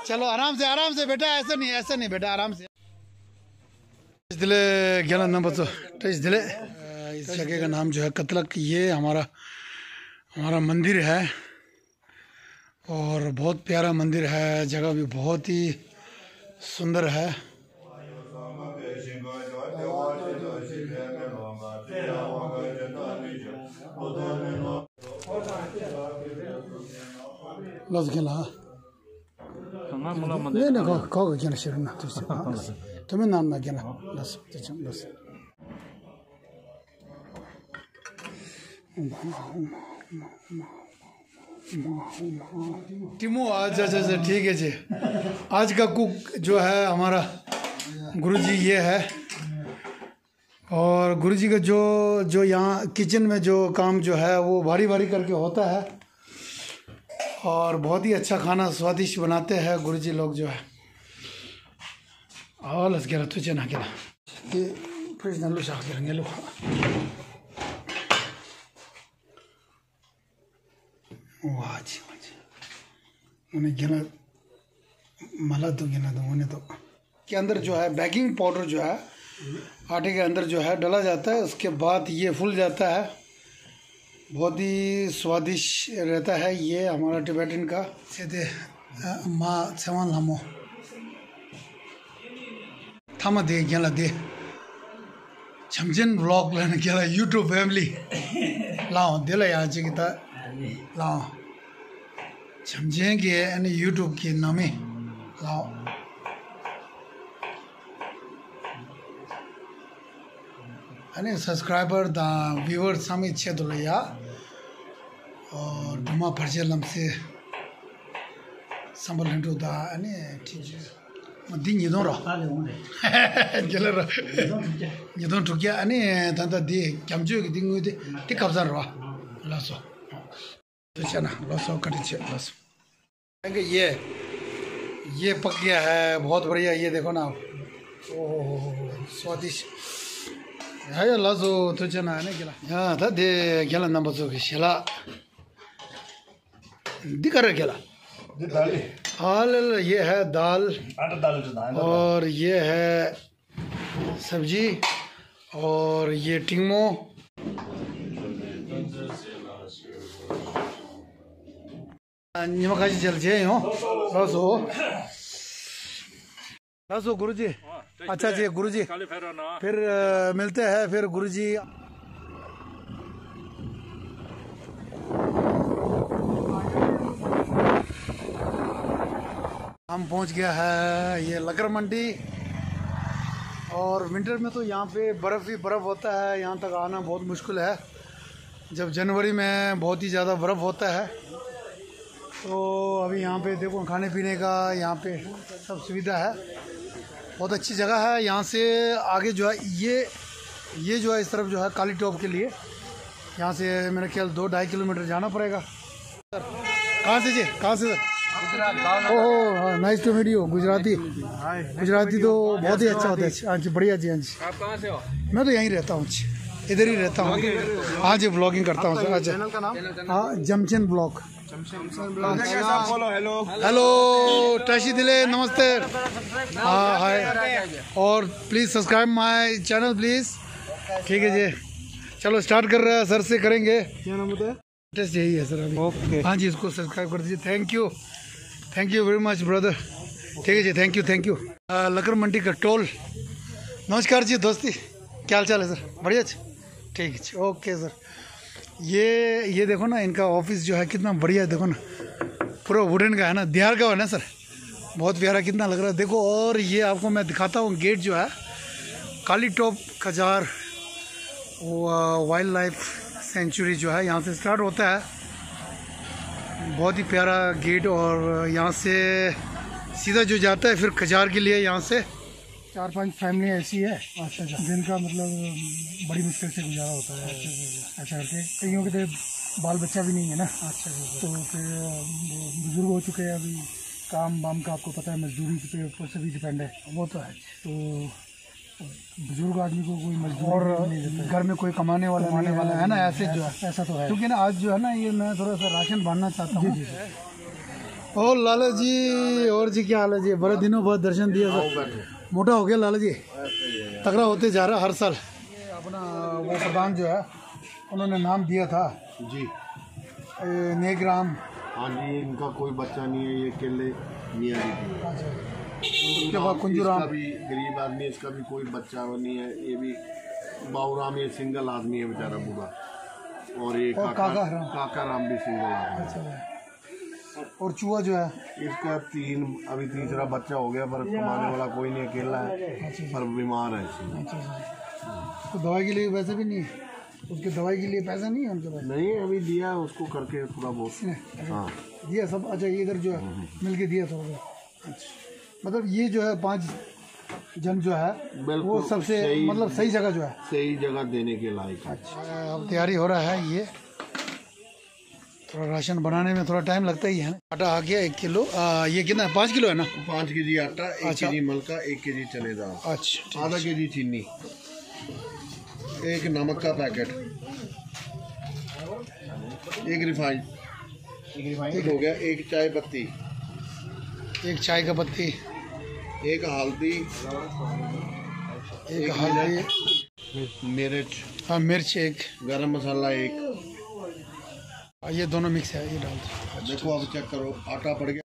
चलो आराम से बेटा, ऐसे नहीं बेटा, आराम से। दिले ज्ञान नंबर तो दिले। इस जगह का नाम जो है कतलक। ये हमारा मंदिर है और बहुत प्यारा मंदिर है। जगह भी बहुत ही सुंदर है। लस गेला नहीं खाओ गेला शिर ना तुम्हें नाम ना गेला लस लस टिमो अच्छा ठीक है जी। आज का कुक जो है हमारा गुरुजी ये है। और गुरुजी का जो यहाँ किचन में जो काम जो है वो भारी करके होता है और बहुत ही अच्छा खाना स्वादिष्ट बनाते हैं गुरुजी लोग जो है। लस गेला तुझे ना गेला ये फ्रिज ना लो शाह गेला लो वाह जी उन्हें गेला मला तो गेला तो उन्हें तो के अंदर जो है बेकिंग पाउडर जो है आटे के अंदर जो है डाला जाता है। उसके बाद ये फूल जाता है। बहुत ही स्वादिष्ट रहता है ये हमारा टिबेटन का। सीधे माँ सेवन लामो थामा दे गेला दे छमजन ब्लॉग लेने गेला यूट्यूब फैमिली लाओ दिला यहाँ जी की लाओ छमजन के यानी यूट्यूब के नामे लाओ यानी सब्सक्राइबर दा व्यूअर सामी इच्छे तो लिया और डुमा फर्जेलम से संबल हिंदू दा यानी ठीक है दिन ये दोनों जलर ये दोनों ठुकिया यानी तंता दे क्या की दिन हुई थे टिक कब्जा रहा लासो तो चना लासो कटिचे लासो ये पक गया है बहुत बढ़िया। ये देखो ना ओह स्वादिष्ट है लासो तो चना है ना गेला हाँ था दे गेला नंबर तो शेला दिखा रहा गेला हाल ये है दाल और ये है सब्जी और ये टिंगमो निमकाजी जल जे हो लासो गुरुजी। अच्छा जी गुरुजी फिर मिलते हैं फिर गुरुजी। हम पहुंच गया है ये लकर मंडी और विंटर में तो यहाँ पे बर्फ़ ही बर्फ़ होता है। यहाँ तक आना बहुत मुश्किल है। जब जनवरी में बहुत ही ज़्यादा बर्फ़ होता है तो अभी यहाँ पे देखो खाने पीने का यहाँ पे सब सुविधा है। बहुत अच्छी जगह है। यहाँ से आगे जो है ये जो है इस तरफ जो है काली टॉप के लिए यहाँ से मेरे ख्याल 2-2.5 किलोमीटर जाना पड़ेगा। सर कहाँ से जी कहाँ से sir? Oh nice to meet you. Gujarati तो बहुत ही अच्छा होता है। हाँ जी बढ़िया जी। हाँ जी आप कहाँ से हो? मैं तो यहीं रहता हूँ इधर ही रहता हूँ। हाँ जी ब्लॉगिंग करता हूँ सर। अच्छा हाँ जमचन ब्लॉग। हेलो टशी दिले नमस्ते। हाँ हाय और please subscribe my channel please. ठीक है जी चलो स्टार्ट कर रहे हैं। सर से करेंगे। क्या नाम होता है? टेस्ट यही है सर अभी। ओके हाँ जी इसको सब्सक्राइब कर दीजिए। Thank you very much brother. ठीक है जी थैंक यू। लकर मंडी का टोल। नमस्कार जी दोस्ती क्या हाल चाल है सर? बढ़िया जी ठीक है जी ओके सर। ये देखो ना इनका ऑफिस जो है कितना बढ़िया है। देखो ना पूरा वुडन का है ना दिहार का है ना सर। बहुत प्यारा कितना लग रहा है देखो। और ये आपको मैं दिखाता हूँ गेट जो है काली top Khajjiar wild life sanctuary जो है यहाँ से स्टार्ट होता है। बहुत ही प्यारा गेट और यहाँ से सीधा जो जाता है फिर खजार के लिए। यहाँ से 4-5 फैमिली ऐसी है अच्छा जिनका मतलब बड़ी मुश्किल से गुजारा होता है। अच्छा करके कईयों के तो बाल बच्चा भी नहीं है ना। अच्छा तो फिर बुजुर्ग हो चुके हैं अभी काम वाम का आपको पता है मजदूरी के ऊपर से भी डिपेंड है। वो तो है तो बुजुर्ग आदमी को कोई मजदूर और घर में कोई कमाने वाला है ना ऐसे जो है ऐसा तो है। क्योंकि ना आज जो है ना ये मैं थोड़ा सा राशन बांटना चाहता हूँ और लाला जी, और जी क्या हाल है जी? बड़े दिनों बाद दर्शन दिया सर। मोटा हो गया लाला जी, तगड़ा होते जा रहा हर साल। अपना वो प्रधान जो है उन्होंने नाम दिया था जी, नेकराम। हाँ जी, इनका कोई बच्चा नहीं है, ये अकेले मियाँ जी। अच्छा, उसके बाद कुंजूराम भी गरीब आदमी, इसका भी कोई बच्चा नहीं है। ये भी बाबूराम, ये सिंगल आदमी है बेचारा बूढ़ा। और ये काका राम भी सिंगल आदमी। अच्छा, और चूहा जो है इसका अभी तीसरा बच्चा हो गया, पर कमाने वाला कोई नहीं, अकेला है। अच्छा, पर बीमार है। अच्छा, तो दवाई के लिए वैसे भी नहीं है, उसके दवाई के लिए पैसा नहीं है उनके पास? नहीं, अभी दिया उसको करके थोड़ा बहुत। हाँ दिया सब। अच्छा, ये इधर जो है मिल के दिया थोड़ा बहुत। अच्छा, मतलब ये जो है 5 जन जो है वो सबसे मतलब सही जगह जो है, सही जगह देने के लायक। अच्छा, अब तैयारी हो रहा है। ये थोड़ा राशन बनाने में थोड़ा टाइम लगता ही है। आटा आ गया 1 किलो। ये कितना है? 5 किलो है ना? 5 केजी आटा, 1 केजी मलका, 1 केजी चने दाल, अच्छा, आधा केजी चीनी, 1 नमक का पैकेट, 1 रिफाइंड हो गया, 1 चाय पत्ती, 1 चाय का पत्ती, 1 हल्दी, 1 हल्दी, मिर्च, हाँ मिर्च 1, गरम मसाला 1। ये दोनों मिक्स है, ये डाल दो। देखो अब चेक करो, आटा पड़ गया।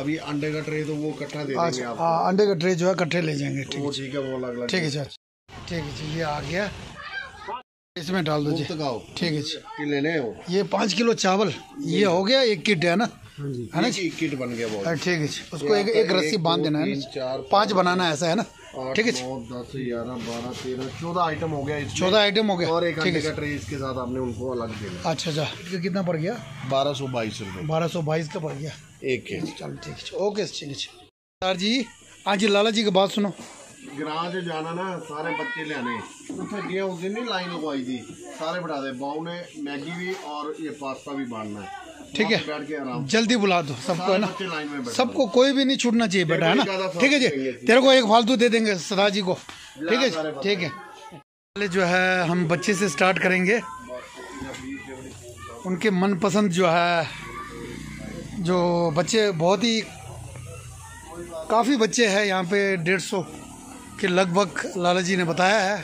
अभी अंडे का ट्रे तो वो इकट्ठा दे देंगे अच्छा, आपको। अंडे का ट्रे जो है इकट्ठे ले जाएंगे। ठीक वो ठीक है, वो अलग अलग। ठीक है सर, ठीक है जी, ये आ गया, इसमें डाल दो जी। ठीक है जी, कि लेने हो। ये 5 किलो चावल ये हो गया, 1 किट है ना? है ना जी? 1 किट बन गया बहुत। ठीक है जी, उसको एक रस्सी बांध देना है, 5 बनाना है, ऐसा है ना? ठीक है जी, 9, 10, 11, 12, 13, 14 आइटम हो गया इसमें। 14 आइटम हो गया। और 1 ठीक अंडे है का ट्रे इसके साथ आपने उनको अलग देना। अच्छा, कितना पड़ गया? 1222 रुपये, 1222 का पड़ गया। 1 के। चलो ठीक है, ओके ठीक है सर जी। हाँ जी, लाला जी की बात सुनो। ग्रां से जाना ना, सारे बच्चे ले आने उसे गया, उस दिन नहीं लाइन लगवाई थी, सारे बैठा दे। बाऊ ने मैगी भी और ये पास्ता भी बांधना है। ठीक है, बैठ के आराम, जल्दी बुला दो सबको, है ना? लाइन में सबको, कोई भी नहीं छूटना चाहिए बेटा, है ना? ठीक है जी, तेरे को 1 फालतू दे देंगे सदा जी को। ठीक है, ठीक है। पहले जो है हम बच्चे से स्टार्ट करेंगे। उनके मनपसंद जो है, जो बच्चे बहुत ही काफ़ी बच्चे हैं यहाँ पे, 150 के लगभग लाला जी ने बताया है।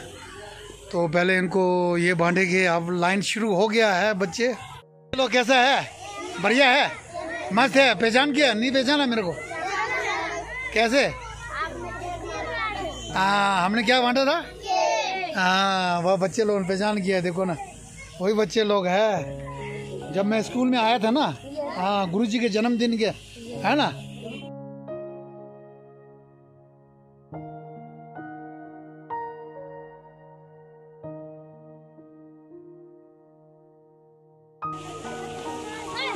तो पहले इनको ये बांटेंगे। अब लाइन शुरू हो गया है बच्चे। चलो, कैसा है? बढ़िया है, मस्त है। पहचान किया? नहीं पहचाना मेरे को? कैसे? हाँ, हमने क्या बांटा था? हाँ, वह बच्चे लोगों ने पहचान किया, देखो ना, वही बच्चे लोग हैं जब मैं स्कूल में आया था ना। हाँ, गुरुजी के जन्मदिन के, है ना?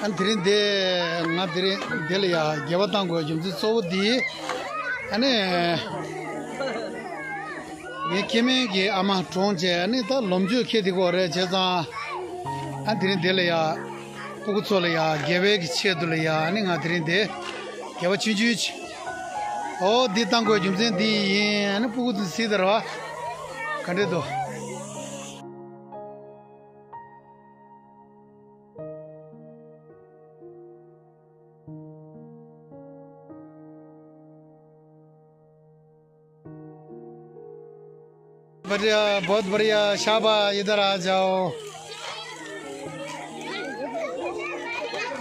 안드린데 나들이 될야 개봤던 거 좀 소디 아니 이케메게 아마 존재 아니 더 롬주 캐디고 그래 제가 안드린 될야 고고sol야 개베기 치에들야 아니 나들인데 개와 치주치 어 디탄 거 좀 디 아니 부고도 시더라 근데도 बढ़िया, बहुत बढ़िया, शाबाश, इधर आ जाओ।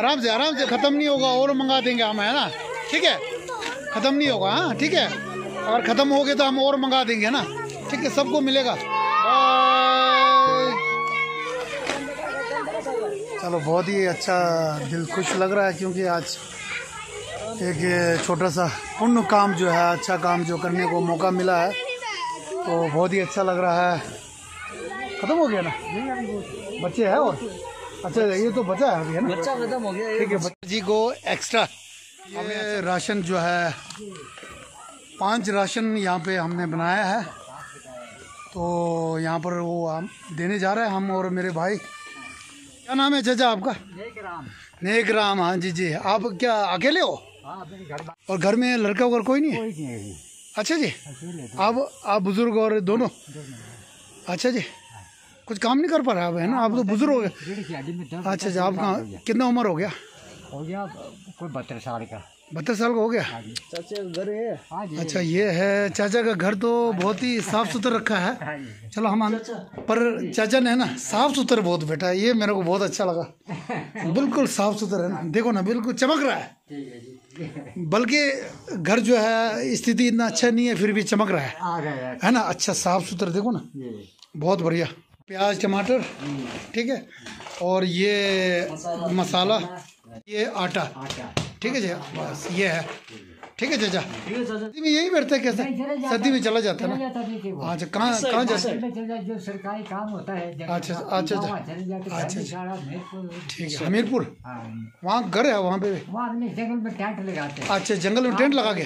आराम से, खत्म नहीं होगा, और मंगा देंगे हम, है ना? ठीक है, खत्म नहीं होगा। हाँ ठीक है, अगर खत्म हो गए तो हम और मंगा देंगे ना। ठीक है, सबको मिलेगा। चलो, बहुत ही अच्छा, दिल खुश लग रहा है क्योंकि आज एक छोटा सा पुण्य काम जो है, अच्छा काम जो करने को मौका मिला है, तो बहुत ही अच्छा लग रहा है। खत्म हो गया ना? बच्चे हैं और? अच्छा, ये तो बचा है अभी, है ना? बच्चा खत्म हो गया। ठीक है, बच्चे जी को एक्स्ट्रा ये राशन जो है 5 राशन यहाँ पे हमने बनाया है। तो यहाँ पर वो हम देने जा रहे हैं, हम और मेरे भाई। क्या नाम है चाचा आपका? नेकराम। हाँ जी। आप क्या अकेले हो? और घर में लड़का वगैरह कोई नहीं है? अच्छा जी, आप बुजुर्ग और दोनों? अच्छा जी, कुछ काम नहीं कर पा रहे आप, है ना? आप तो बुजुर्ग हो गए। अच्छा जी, आपका कितना उम्र हो गया? हो गया कोई 72 साल का। 72 साल का हो गया। चाचा घर है। हाँ जी। अच्छा ये है चाचा का घर, तो बहुत ही साफ सुथरा रखा है। चलो हम पर चाचा ने है ना साफ सुथरा बहुत बेटा, ये मेरे को बहुत अच्छा लगा। बिल्कुल साफ सुथरा है ना, देखो ना बिल्कुल चमक रहा है। बल्कि घर जो है स्थिति इतना अच्छा नहीं है फिर भी चमक रहा है ना। अच्छा साफ सुथरा देखो ना, बहुत बढ़िया। प्याज टमाटर ठीक है, और ये मसाला, ये आटा ठीक है जी, बस ये है ठीक है चाचा। सर्दी में यही बैठता है कैसे? सर्दी में चला जाता है ना। अच्छा कहाँ जाता है? जो सरकारी काम होता है। अच्छा अच्छा अच्छा ठीक है। हमीरपुर वहाँ घर है, वहाँ पे जंगल में टेंट लगाते हैं। अच्छा जंगल में टेंट लगा के।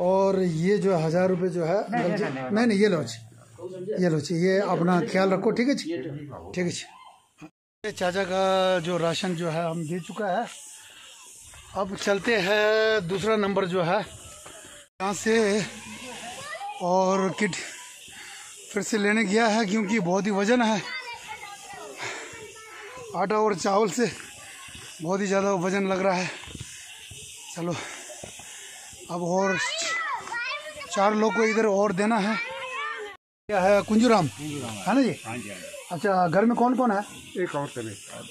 और ये जो 1000 रुपये जो है, नहीं ये लो जी, ये लो जी, ये अपना ख्याल रखो ठीक है जी, ठीक है जी। चाचा का जो राशन जो है हम दे चुका है। अब चलते हैं दूसरा नंबर जो है यहाँ से, और किट फिर से लेने गया है क्योंकि बहुत ही वजन है। आटा और चावल से बहुत ही ज़्यादा वजन लग रहा है। चलो अब और 4 लोग को इधर और देना है। क्या है कुंजूराम है ना जी? अच्छा घर में कौन कौन है? एक औरत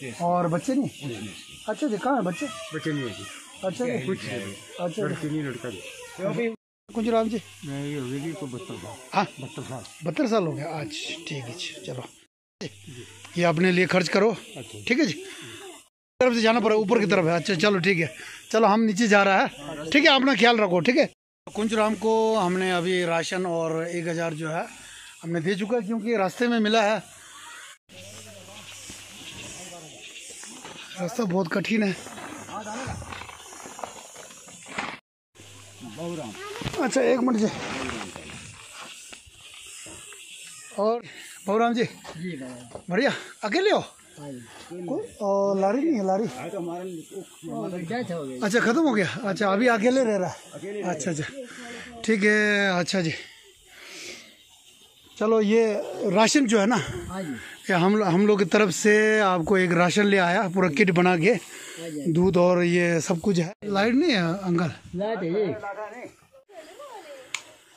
है और बच्चे नहीं? अच्छा जी कहाँ है बच्चे? बच्चे नहीं है जी। अच्छा जी कुछ अच्छा लड़की नहीं लड़का भी। कुंजूराम जी नहीं होगी तो 72 साल। हाँ 72 साल 72 साल हो गया आज। ठीक है जी चलो ये अपने लिए खर्च करो ठीक है जी। तरफ से जाना पड़ा ऊपर की तरफ है। अच्छा चलो ठीक है, चलो हम नीचे जा रहा है ठीक है, अपना ख्याल रखो ठीक है। कुंजराम को हमने अभी राशन और 1000 जो है हमने दे चुका है क्योंकि रास्ते में मिला है। रास्ता बहुत कठिन है। अच्छा 1 मिनट जी। और बहुराम जी बढ़िया, अकेले हो? और लारी नहीं है? लारी अच्छा खत्म हो गया। अच्छा अभी अकेले रह रहा है। अच्छा अच्छा ठीक है। अच्छा जी चलो ये राशन जो है ना, ये हम लोग की तरफ से आपको एक राशन ले आया, पूरा किट बना के, दूध और ये सब कुछ है। लाइट नहीं है अंकल?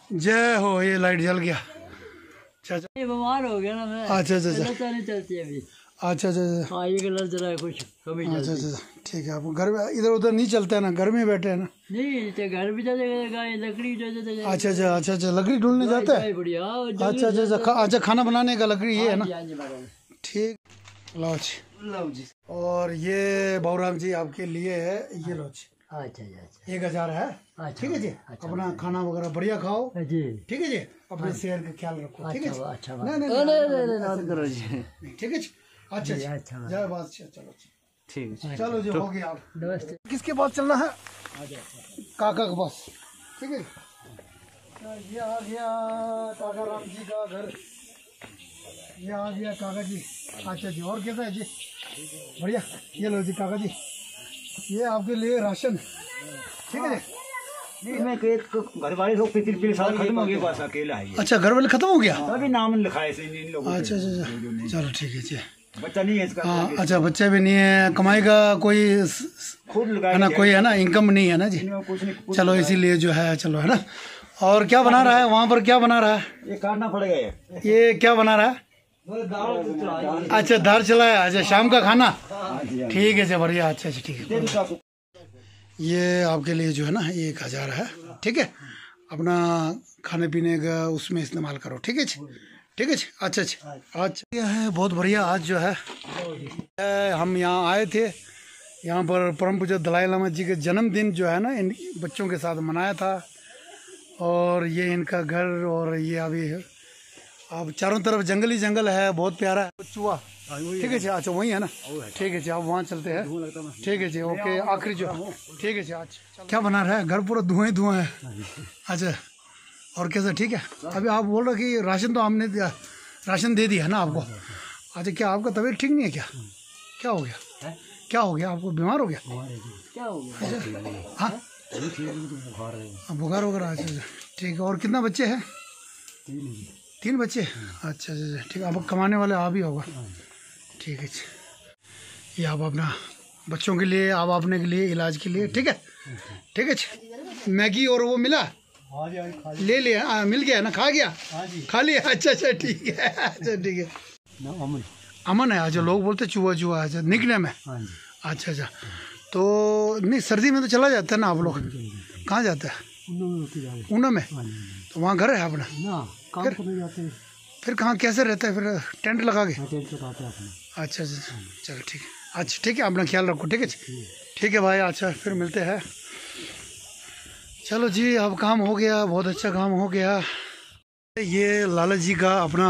जय हो, ये लाइट जल गया। अच्छा ये बीमार हो गया ना मैं। अच्छा अच्छा नहीं चलती अभी। अच्छा अच्छा हाँ ये कलर जरा है कुछ कभी अच्छा अच्छा ठीक है। आप घर में इधर उधर नहीं चलता है ना, घर में बैठे हैं ना? नहीं तो घर भी जाएगा, लकड़ी अच्छा अच्छा अच्छा अच्छा लकड़ी ढूंढने जाता है। बढ़िया। अच्छा अच्छा अच्छा खाना बनाने का लकड़ी ये है ना? ठीक लो जी। और ये बहुराम जी आपके लिए है, ये लो जी। अच्छा 1000 है ठीक है जी। अपना खाना वगैरह बढ़िया खाओ जी ठीक है जी, अपने सेहत का ख्याल रखो ठीक है जी। अच्छा नहीं करो जी ठीक है जी। अच्छा जय बात। चलो ठीक है चलो जी हो गया। आप नमस्ते। किसके पास चलना है? काका के पास ठीक है। ये आ गया काका राम जी का घर, ये आ गया काका जी। अच्छा जी और कैसा है जी? बढ़िया। ये लो जी काका जी, ये आपके लिए राशन ठीक है जी। घर वाले लोग पिछले साल खत्म हो गए, बस अकेला है। अच्छा घर वाले खत्म हो गया? अभी नाम लिखा है इन लोगों। अच्छा अच्छा चलो ठीक है जी। बच्चा नहीं है इसका। हाँ अच्छा बच्चा भी नहीं है, कमाई का कोई खुद है ना, कोई है ना इनकम नहीं है ना जी। चलो इसीलिए जो है चलो है ना। और क्या बना रहा है वहाँ पर? क्या बना रहा है? ये काटना पड़ेगा। ये क्या बना रहा है? अच्छा दाल चलाया। अच्छा शाम का खाना ठीक है जी बढ़िया। अच्छा अच्छा ठीक है। ये आपके लिए जो है ना ये 1000 है ठीक है, अपना खाने पीने का उसमें इस्तेमाल करो ठीक है जी। ठीक है जी। अच्छा अच्छा अच्छा यह है बहुत बढ़िया। आज जो है हम यहाँ आए थे, यहाँ पर परम पूज्य दलाई लामा जी के जन्मदिन जो है ना इन बच्चों के साथ मनाया था। और ये इनका घर, और ये अभी अब चारों तरफ जंगल ही जंगल है, बहुत प्यारा है। चूहा ठीक है जी। अच्छा वही है ना? ठीक है जी आप वहाँ चलते हैं ठीक है जी। ओके आखिरी जो ठीक है जी। अच्छा क्या बना रहा है? घर पूरा धुआं ही धुआं है। अच्छा और कैसा? ठीक है। अभी आप बोल रहे कि राशन तो हमने दिया, राशन दे दिया है ना आपको? अच्छा क्या आपका तबीयत ठीक नहीं है क्या? क्या हो गया? क्या हो गया आपको? बीमार हो गया? क्या हो गया? हाँ बुखार वगैरह। अच्छा ठीक है। और कितना बच्चे हैं? 3 बच्चे। अच्छा अच्छा ठीक है। अब कमाने वाले आप ही होगा ठीक है जी। ये आप अपना बच्चों के लिए, आप अपने के लिए, इलाज के लिए। ठीक है, ठीक है जी। मैगी और वो मिला? हाँ जी, खा ले लिया, मिल गया ना, खा गया? हाँ जी। खा लिया, अच्छा अच्छा ठीक है, अच्छा ठीक है। अमन। अमन है, अच्छा लोग बोलते चूहा चूहा, अच्छा निकनेम है। हाँ जी। अच्छा अच्छा, तो नहीं सर्दी में तो चला जाता है ना आप लोग? कहाँ जाता है? ऊना में? तो वहाँ घर है अपना ना, काम करने जाते हैं। फिर कहाँ कैसे रहता है फिर? टेंट लगा के? टेंट लगाते हैं अपना। अच्छा अच्छा, चलो ठीक है, अच्छा ठीक है, अपना ख्याल रखो। ठीक है जी, ठीक है भाई, अच्छा फिर मिलते हैं। चलो जी, अब काम हो गया, बहुत अच्छा काम हो गया। ये लाला जी का अपना,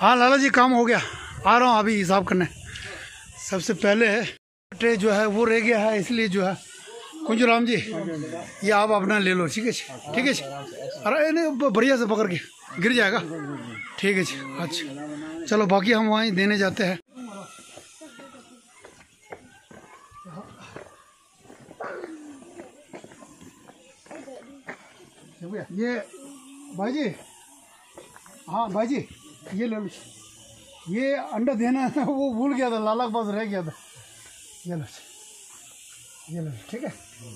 हाँ लाला जी काम हो गया, आ रहा हूँ अभी हिसाब करने। सबसे पहले ट्रे जो है वो रह गया है, इसलिए जो है कुंजू राम जी ये आप अपना ले लो। ठीक है जी, ठीक है जी। अरे नहीं, बढ़िया से पकड़ के, गिर जाएगा। ठीक है जी, अच्छा चलो बाकी हम वहीं देने जाते हैं। ये भाई जी, हाँ भाई जी ये ले लो, ये अंडा देना है वो भूल गया था, लाला के पास रह गया था। ये लो, ये लो, ठीक है,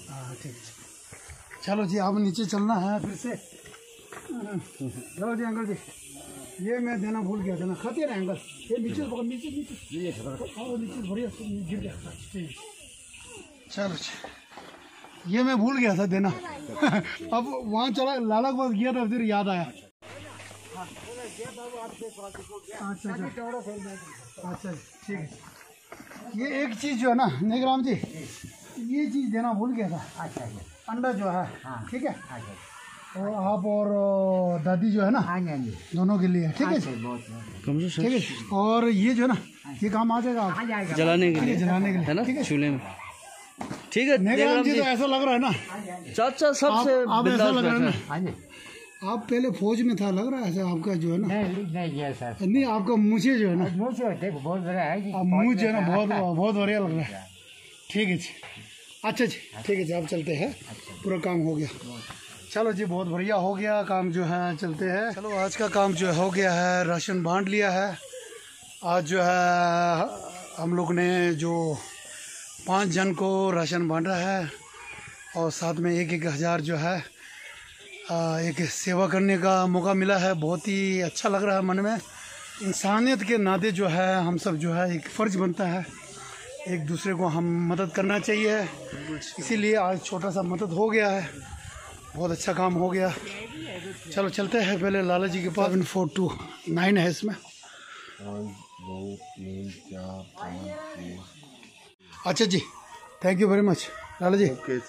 हाँ ठीक है। चलो जी, अब नीचे चलना है फिर से। चलो जी अंकल जी, ये मैं देना भूल गया था ना, खाते रहे अंकल। ये नीचे पकड़, नीचे नीचे नीचे बढ़िया गिर गया। ठीक है, चलो जी, ये मैं भूल गया था देना। अब वहाँ चला, लाला के पास गया था, फिर याद आया। अच्छा अच्छा ठीक है। ये एक चीज़ जो है ना नेगराम जी, ये चीज़ देना भूल गया था। अच्छा, अंडा जो है, ठीक है, और आप और दादी जो है ना, दोनों के लिए। ठीक है, ठीक है। और ये जो है ना, ये काम आ जाएगा जलाने के लिए, जलाने के लिए है ना, ठीक है, चूल्हे में। ठीक है नेगराम जी, तो ऐसा लग रहा है ना चाचा सबसे आप ऐसा लग रहा है ना, हाँ जी। आप पहले फौज में था लग रहा है ऐसा आपका जो है ना। नहीं किया सर। नहीं, आपका मुझे जो है ना, मुझे होते बहुत बड़ा है जी। आप मुँह जो है ना बहुत बहुत बढ़िया लग रहा है। ठीक है जी, अच्छा जी, ठीक है जी, आप चलते हैं, पूरा काम हो गया। चलो जी, बहुत बढ़िया हो गया काम जो है, चलते हैं। चलो आज का काम जो हो गया है, राशन बांट लिया है। आज जो है हम लोग ने जो 5 जन को राशन बांटा है, और साथ में 1-1 हज़ार जो है एक सेवा करने का मौका मिला है। बहुत ही अच्छा लग रहा है मन में। इंसानियत के नाते जो है हम सब जो है एक फ़र्ज़ बनता है, एक दूसरे को हम मदद करना चाहिए, इसीलिए आज छोटा सा मदद हो गया है, बहुत अच्छा काम हो गया। चलो चलते हैं पहले लाला जी के पास। 742-9 है इसमें। 5 2 3 4 5 6। अच्छा जी, thank you very much Lala ji. Okay.